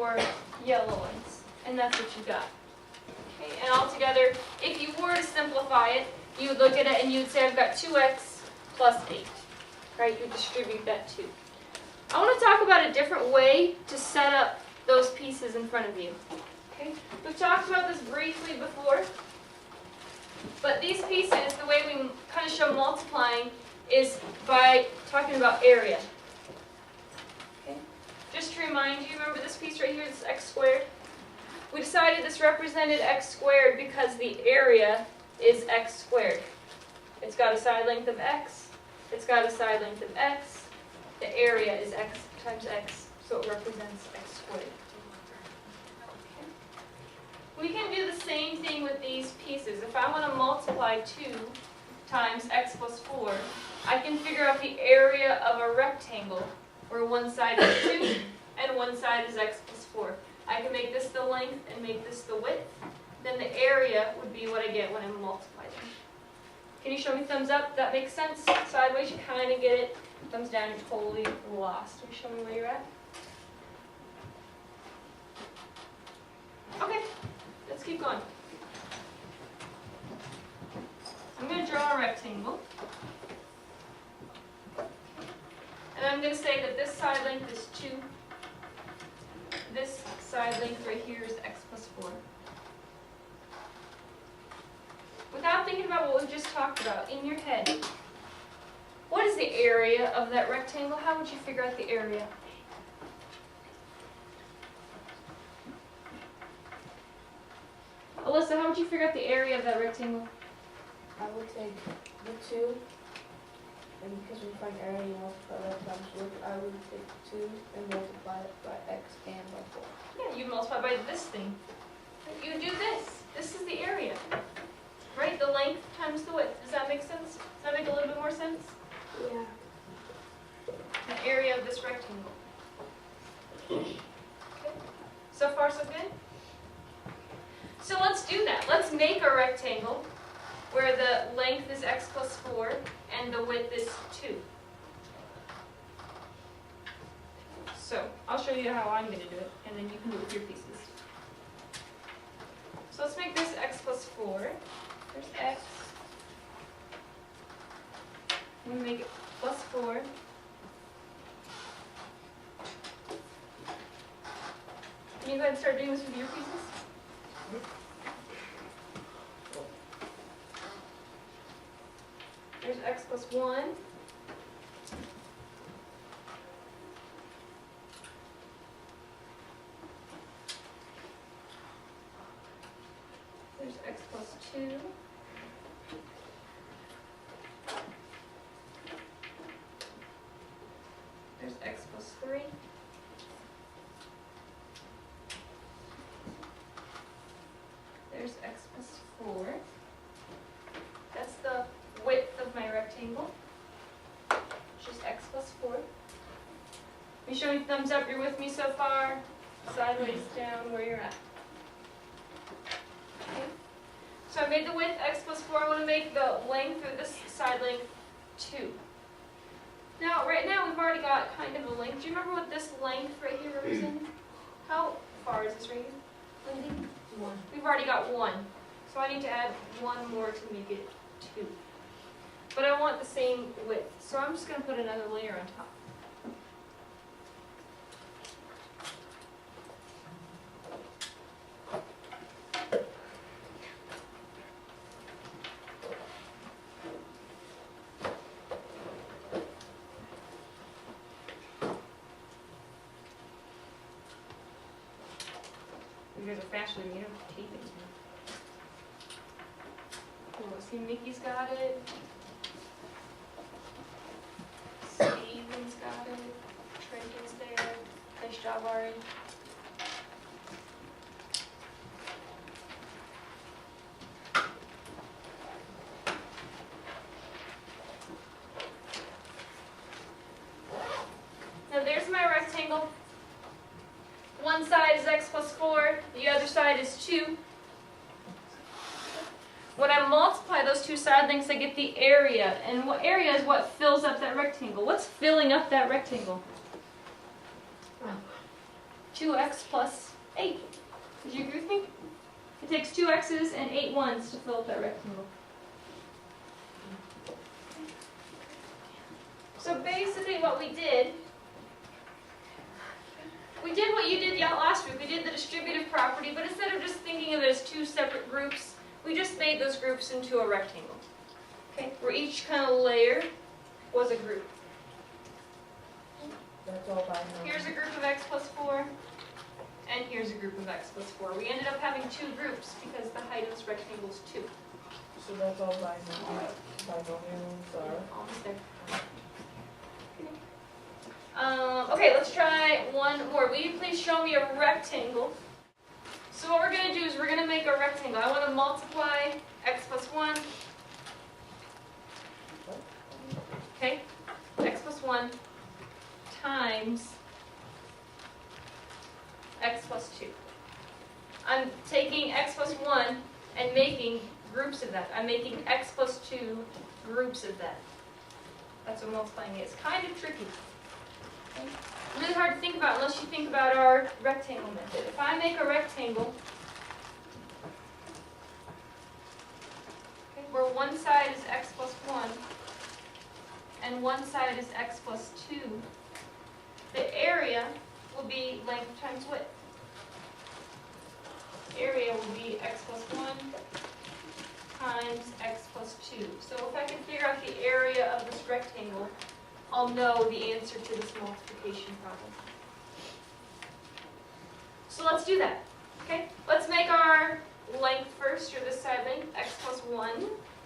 4 yellow ones. And that's what you got. Okay, and altogether, if you were to simplify it, you would look at it and you would say I've got 2x plus 8. Right? You distribute that 2. I want to talk about a different way to set up those pieces in front of you. Okay? We've talked about this briefly before, but these pieces, the way we kind of show multiplying is by talking about area. Okay? Just to remind you, remember this piece right here, this x squared? We decided this represented x squared because the area is x squared. It's got a side length of x, it's got a side length of x, the area is x times x, so it represents x squared. Okay. We can do the same thing with these pieces. If I want to multiply 2 times x plus 4, I can figure out the area of a rectangle where one side is 2 and one side is x plus 4. I can make this the length and make this the width. Then the area would be what I get when I multiply them. Can you show me thumbs up? That makes sense? Sideways, you kind of get it. Thumbs down, you're totally lost. Can you show me where you're at? Okay, let's keep going. I'm going to draw a rectangle. And I'm going to say that this side length is 2. This side length right here is x plus 4. Without thinking about what we just talked about, in your head, what is the area of that rectangle? How would you figure out the area? Alyssa, how would you figure out the area of that rectangle? I would take the 2, and because we find area, you multiply that times width, I would take 2 and multiply it by x and by 4. Yeah, you multiply by this thing. You do this. This is the area. Right? The length times the width. Does that make sense? Does that make a little bit more sense? Yeah. The area of this rectangle. Okay. So far, so good? So let's do that. Let's make a rectangle where the length is x plus 4 and the width is 2. So I'll show you how I'm going to do it, and then you can do it with your pieces. So let's make this x plus 4. There's x. I'm going to make it plus 4. Can you go ahead and start doing this with your pieces? There's x plus 1. There's x plus 2. There's x plus 3. There's x plus 4. That's the width of my rectangle. Just x plus 4. You show me thumbs up, you're with me so far. Sideways down where you're at. Okay. So I made the width x plus 4. I want to make the length, or this side length, 2. Now, right now we've already got kind of a length. Do you remember what this length right here represented? How far is this right here, Lindy? 1. We've already got 1. So I need to add 1 more to make it 2. But I want the same width, so I'm just going to put another layer on top. You guys are faster than me. You don't tape it. Cool. See, Mickey's got it. Steven's got it. Trenton's there. Nice job, Ari. Now there's my rectangle. One side is x plus 4, the other side is 2. When I multiply those two side lengths, I get the area. And what area is what fills up that rectangle? What's filling up that rectangle? 2 2x plus 8. Would you agree with me? It takes 2 x's and 8 ones to fill up that rectangle. So basically what we did what you did last week. We did the distributive property, but instead of just thinking of it as 2 separate groups, we just made those groups into a rectangle. Okay, where each kind of layer was a group. That's all by now. Here's a group of x plus 4, and here's a group of x plus 4. We ended up having 2 groups because the height of this rectangle is 2. So that's all binomials are. Almost there. Okay, let's try one more. Will you please show me a rectangle? So what we're going to do is we're going to make a rectangle. I want to multiply x plus 1. Okay, x plus 1 times x plus 2. I'm taking x plus 1 and making groups of that. I'm making x plus 2 groups of that. That's what multiplying is. Kind of tricky. Okay. Really hard to think about unless you think about our rectangle method. If I make a rectangle where one side is x plus 1 and one side is x plus 2, the area will be length times width. Area will be x plus 1 times x plus 2. So if I can figure out the area of this rectangle, I'll know the answer to this multiplication problem. So let's do that. Okay, let's make our length first, or this side length, x plus 1.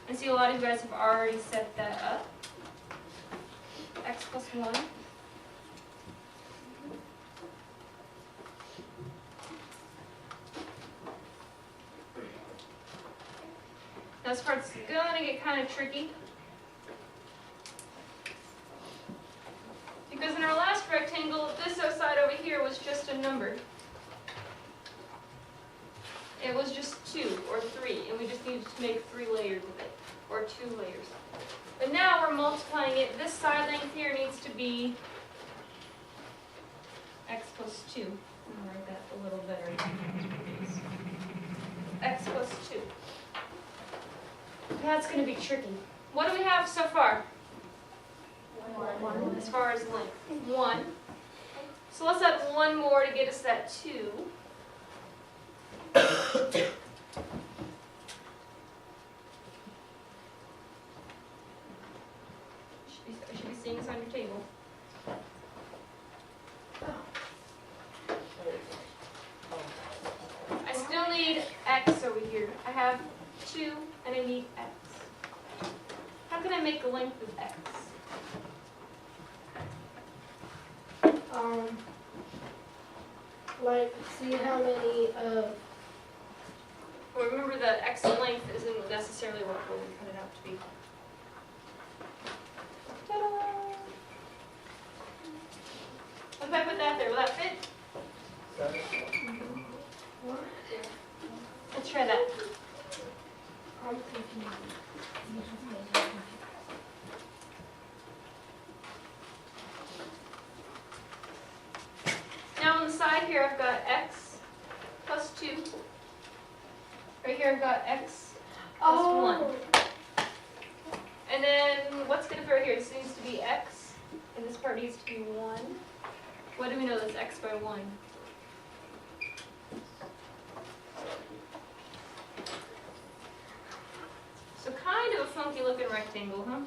And see, a lot of you guys have already set that up. X plus 1. Now this part's gonna get kind of tricky. Because in our last rectangle, this side over here was just a number. It was just 2 or 3, and we just needed to make 3 layers of it, or 2 layers. But now we're multiplying it. This side length here needs to be x plus 2. I'll write that a little better. X plus 2. That's going to be tricky. What do we have so far? 1. As far as length. 1. So let's add 1 more to get us that 2. I should be seeing this on your table. I still need x over here. I have 2 and I need x. How can I make the length of x? Like, see how many Well, remember that x length isn't necessarily what we cut it out to be. Ta-da! If I put that there, will that fit? Let's try that. Now on the side here I've got x plus 2. Right here I've got x plus 1. And then what's going to fit right here? This needs to be x, and this part needs to be 1. What do we know that's x by 1? So kind of a funky looking rectangle, huh?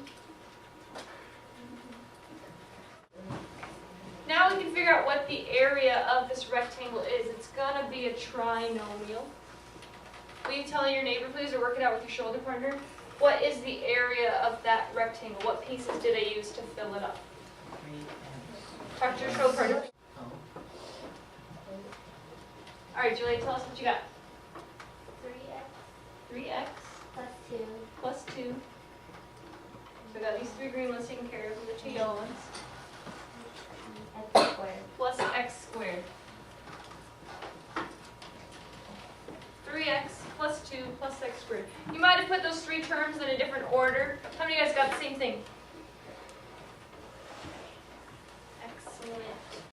Now we can figure out what the area of this rectangle is. It's going to be a trinomial. Will you tell your neighbor, please, or work it out with your shoulder partner? What is the area of that rectangle? What pieces did I use to fill it up? Talk to your shoulder partner. All right, Julia, tell us what you got. 3x 3x plus 2 plus 2. So I got these 3 green ones taken care of, and the 2 yellow ones. x squared. Plus x squared. 3x plus 2 plus x squared. You might have put those 3 terms in a different order. How many of you guys got the same thing?